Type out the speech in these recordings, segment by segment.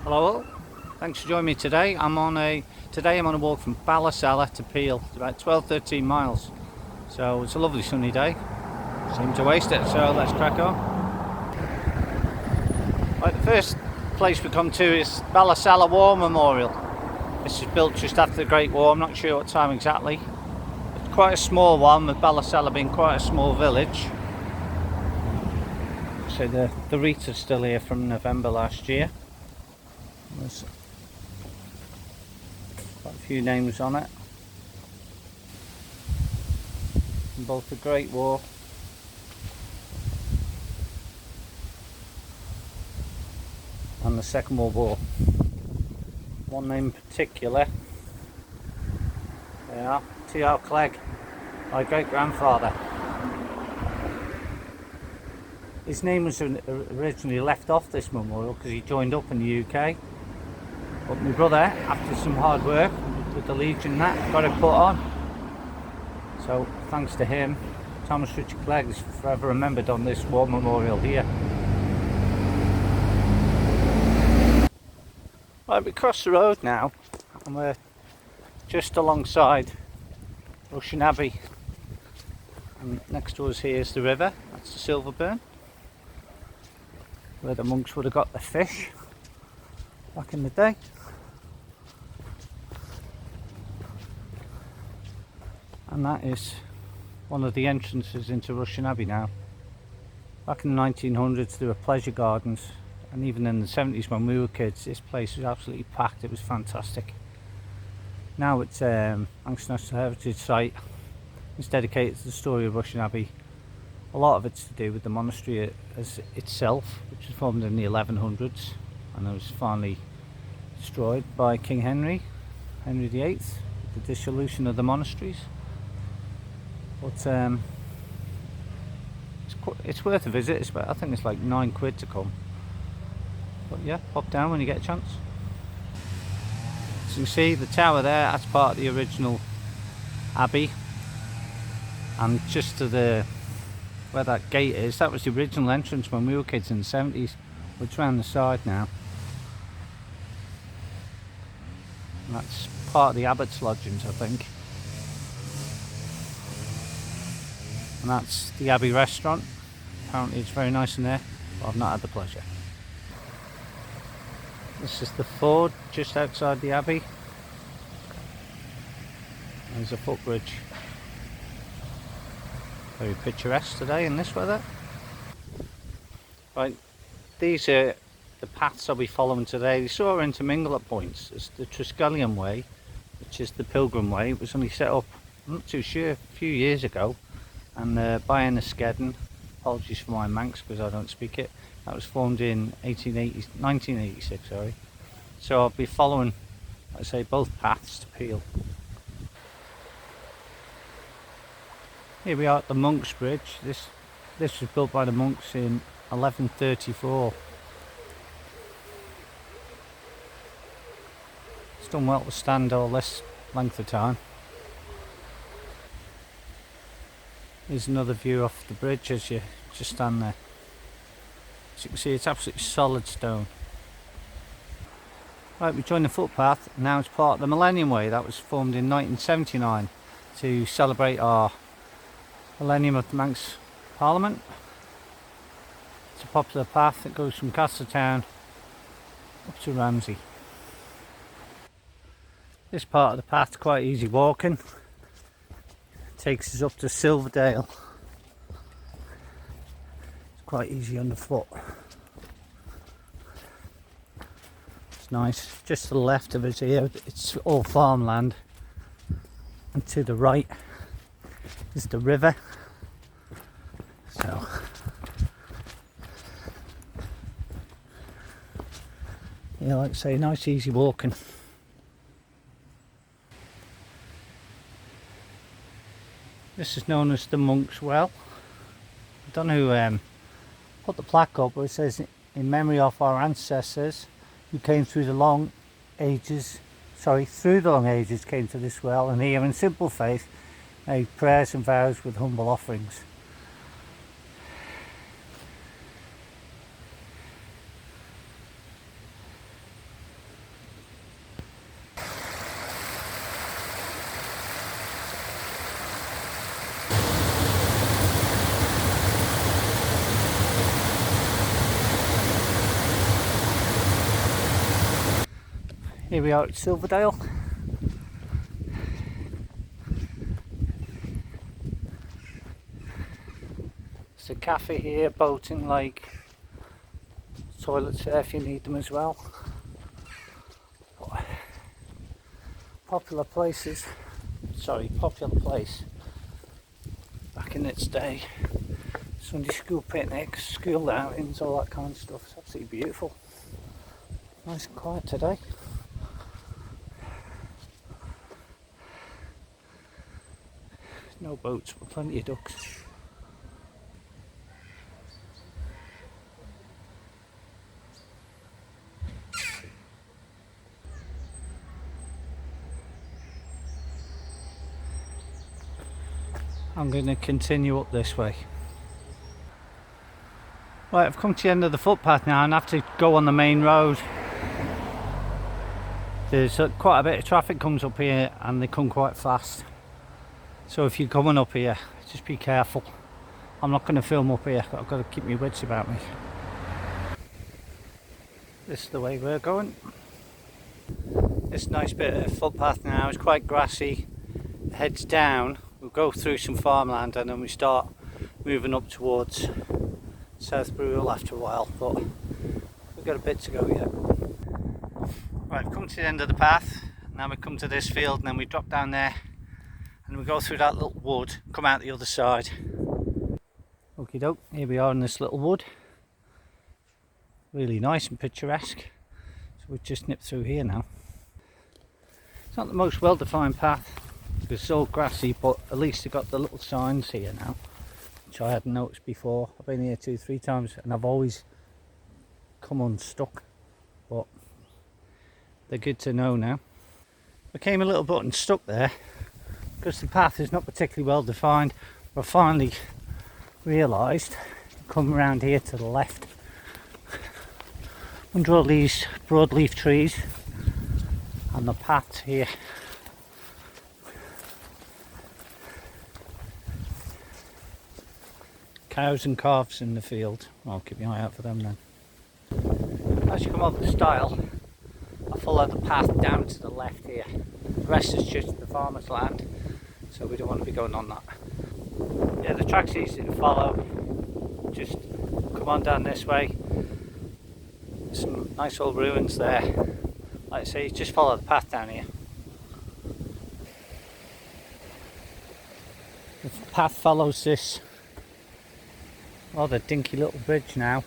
Hello all, thanks for joining me today. I'm on a walk from Ballasalla to Peel. It's about 12-13 miles. So it's a lovely sunny day. Seem to waste it, so let's crack on. Right, the first place we come to is Ballasalla War Memorial. This is built just after the Great War. I'm not sure what time exactly. It's quite a small one, with Ballasalla being quite a small village. So the wreaths are still here from November last year. There's quite a few names on it, in both the Great War and the Second World War. One name in particular, they are T.R. Clegg, my great grandfather. His name was originally left off this memorial because he joined up in the UK. But my brother, after some hard work with the Legion and that, got it put on. So thanks to him, Thomas Richard Clegg is forever remembered on this war memorial here. Right, we crossed the road now and we're just alongside Rushen Abbey. And next to us here is the river, that's the Silverdale, where the monks would have got their fish back in the day. And that is one of the entrances into Rushen Abbey now. Back in the 1900s there were pleasure gardens, and even in the 70s when we were kids this place was absolutely packed. It was fantastic. Now it's thanks to National Heritage Site, it's dedicated to the story of Rushen Abbey. A lot of it's to do with the monastery as itself, which was formed in the 1100s and it was finally destroyed by King Henry VIII, the dissolution of the monasteries. But it's worth a visit. I think it's like £9 to come. But yeah, pop down when you get a chance. As you can see, the tower there, that's part of the original abbey. And just to the where that gate is, that was the original entrance when we were kids in the 70s. It's round the side now. And that's part of the Abbot's lodgings, I think. And that's the Abbey restaurant. Apparently it's very nice in there, but I've not had the pleasure. This is the ford just outside the Abbey. There's a footbridge. Very picturesque today in this weather. Right, these are the paths I'll be following today. They sort of intermingle at points. There's the Triskelion Way, which is the Pilgrim Way. It was only set up, I'm not too sure, a few years ago. And by Enniskedden, apologies for my Manx because I don't speak it, that was formed in 1986, sorry. So I'll be following, like I say, both paths to Peel. Here we are at the Monks Bridge. This was built by the monks in 1134. It's done well to stand all this length of time. Here's another view off the bridge as you just stand there. As you can see, it's absolutely solid stone. Right, we joined the footpath. Now it's part of the Millennium Way. That was formed in 1979 to celebrate our millennium of the Manx Parliament. It's a popular path that goes from Castletown up to Ramsey. This part of the path is quite easy walking. Takes us up to Silverdale. It's quite easy underfoot. It's nice. Just to the left of us here, it's all farmland, and to the right is the river. So yeah, like I say, nice easy walking. This is known as the Monk's Well. I don't know who put the plaque up, but it says, in memory of our ancestors who came through the long ages came to this well, and here in simple faith made prayers and vows with humble offerings. Here we are at Silverdale. There's a cafe here, boating lake, toilets there if you need them as well. Popular place back in its day. Sunday school picnics, school outings, all that kind of stuff. It's absolutely beautiful. Nice and quiet today. No boats, but plenty of ducks. I'm going to continue up this way. Right, I've come to the end of the footpath now and I have to go on the main road. There's quite a bit of traffic comes up here and they come quite fast. So if you're coming up here, just be careful. I'm not going to film up here, I've got to keep my wits about me. This is the way we're going. This nice bit of footpath now is quite grassy. It heads down, we'll go through some farmland and then we start moving up towards South Barrule after a while, but we've got a bit to go yet. Right, we've come to the end of the path. Now we come to this field and then we drop down there and we go through that little wood, come out the other side. Okie doke, here we are in this little wood. Really nice and picturesque. So we've just nipped through here now. It's not the most well defined path, it's all grassy, but at least they've got the little signs here now, which I hadn't noticed before. I've been here 2-3 times and I've always come unstuck, but they're good to know now. I came a little bit unstuck there because the path is not particularly well defined. I finally realised come around here to the left under all these broadleaf trees and the paths here. Cows and calves in the field. I'll keep my eye out for them then. As you come over the stile, I follow the path down to the left here. The rest is just the farmer's land, so we don't want to be going on that. Yeah, the track's easy to follow. Just come on down this way. There's some nice old ruins there. Like I say, just follow the path down here. The path follows this rather dinky little bridge now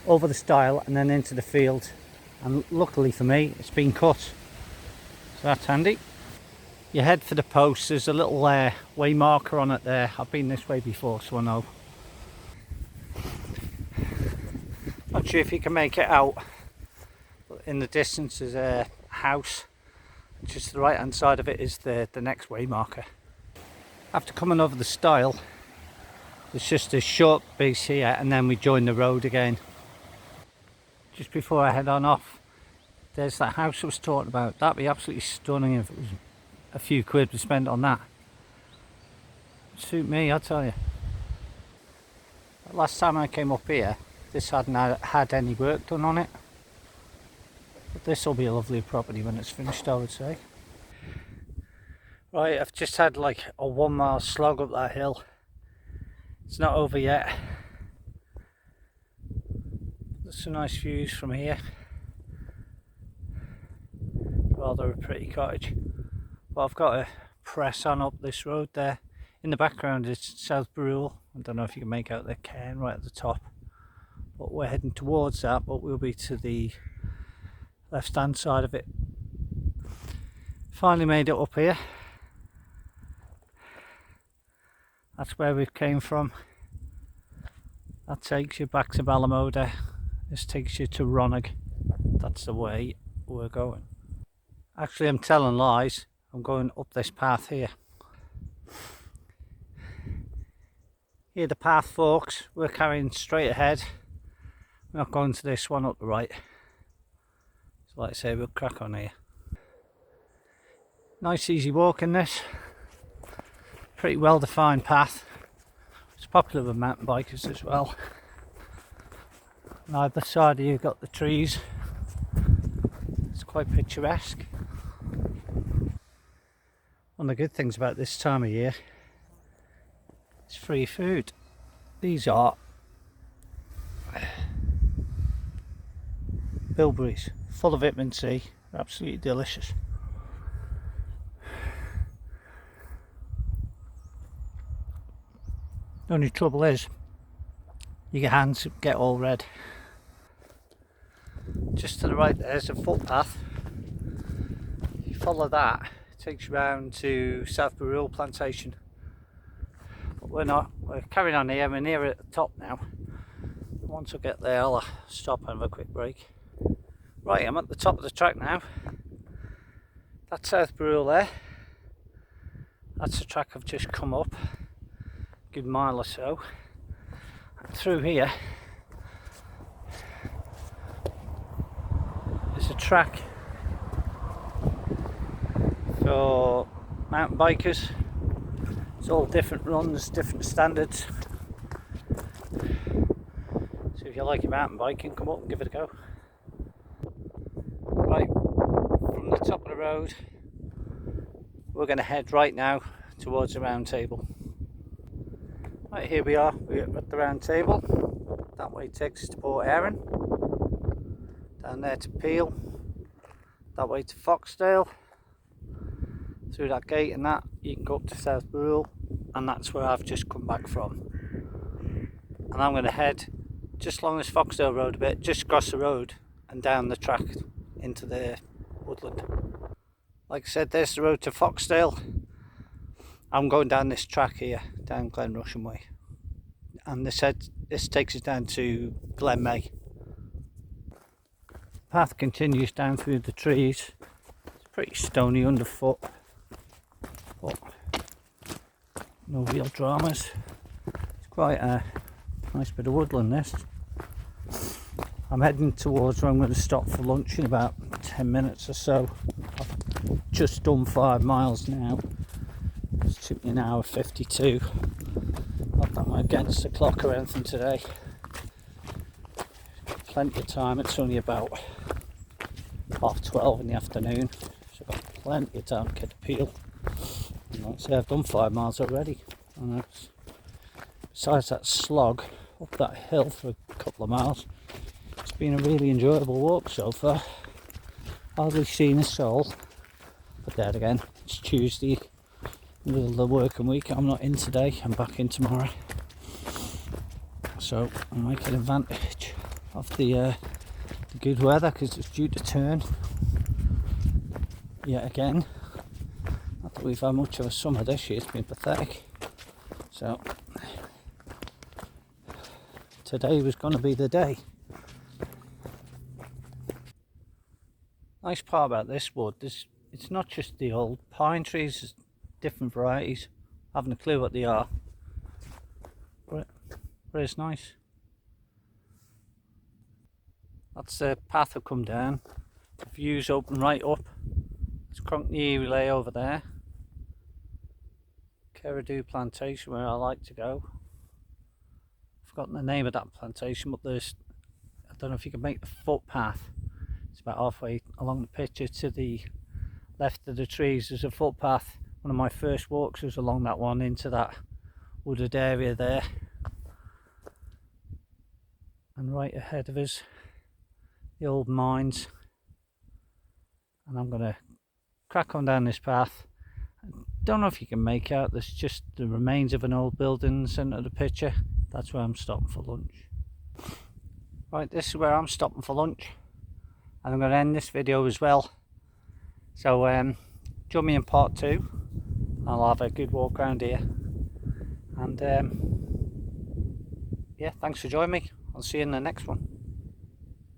over the stile and then into the field, and luckily for me it's been cut, so that's handy. You head for the post, there's a little way marker on it there. I've been this way before so I know. Not sure if you can make it out, but in the distance is a house, just to the right hand side of it is the next way marker. After coming over the stile, there's just a short base here and then we join the road again. Just before I head on off, there's that house I was talking about. That'd be absolutely stunning if it was a few quid to spend on that. It'd suit me, I tell you. Last time I came up here, this hadn't had any work done on it. But this will be a lovely property when it's finished, I would say. Right, I've just had like a 1 mile slog up that hill. It's not over yet. There's some nice views from here. Rather a pretty cottage. But I've got to press on up this road there. In the background is South Barrule. I don't know if you can make out the cairn right at the top. But we're heading towards that, but we'll be to the left hand side of it. Finally made it up here. That's where we came from. That takes you back to Ballasalla. This takes you to Ronnig. That's the way we're going. Actually, I'm telling lies. I'm going up this path here. Here the path forks. We're carrying straight ahead. We're not going to this one up the right. So like I say, we'll crack on here. Nice easy walk in this. Pretty well defined path. It's popular with mountain bikers as well. On either side of you got the trees. It's quite picturesque. One of the good things about this time of year is free food. These are bilberries, full of vitamin C, absolutely delicious. The only trouble is your hands get all red. Just to the right there's a footpath. If you follow that, it takes you round to South Barrule plantation. But we're not, we're carrying on here, we're near at the top now. Once I get there I'll stop and have a quick break. Right, I'm at the top of the track now. That's South Barrule there. That's the track I've just come up. Good mile or so. And through here there's a track for mountain bikers. It's all different runs, different standards. So if you like your mountain biking, come up and give it a go. Right, from the top of the road we're going to head right now towards the round table. Right, here we are, we're at the round table. That way takes us to Port Erin, down there to Peel, that way to Foxdale, through that gate and that you can go up to South Barrule, and that's where I've just come back from. And I'm going to head just along this Foxdale road a bit, just across the road and down the track into the woodland. Like I said, there's the road to Foxdale. I'm going down this track here, down Glen Rushen way, and this takes us down to Glen May. The path continues down through the trees. It's pretty stony underfoot, but no real dramas. It's quite a nice bit of woodland this. I'm heading towards where I'm going to stop for lunch in about 10 minutes or so. I've just done 5 miles now. It took me an hour 52. Not that I'm against the clock or anything today. Plenty of time, it's only about 12:30 in the afternoon, so I've got plenty of time to get to Peel. And like I say, I've done 5 miles already. And besides that slog up that hill for a couple of miles, it's been a really enjoyable walk so far. Hardly seen a soul, but there again, it's Tuesday, middle of the working week. I'm not in today, I'm back in tomorrow, so I'm making advantage of the good weather because it's due to turn yet again. Not that we've had much of a summer this year, it's been pathetic. So today was going to be the day. Nice part about this wood, it's not just the old pine trees, there's different varieties. I haven't a clue what they are, but it's nice. That's the path I've come down. The view's open right up. It's Crunkney Relay over there. Carradoo Plantation, where I like to go. I've forgotten the name of that plantation, but I don't know if you can make the footpath. It's about halfway along the picture to the left of the trees. There's a footpath. One of my first walks was along that one into that wooded area there. And right ahead of us, the old mines. And I'm going to crack on down this path. I don't know if you can make out, there's just the remains of an old building in the centre of the picture. That's where I'm stopping for lunch. Right, this is where I'm stopping for lunch. And I'm going to end this video as well. So join me in part 2. I'll have a good walk around here. And yeah, thanks for joining me. I'll see you in the next one.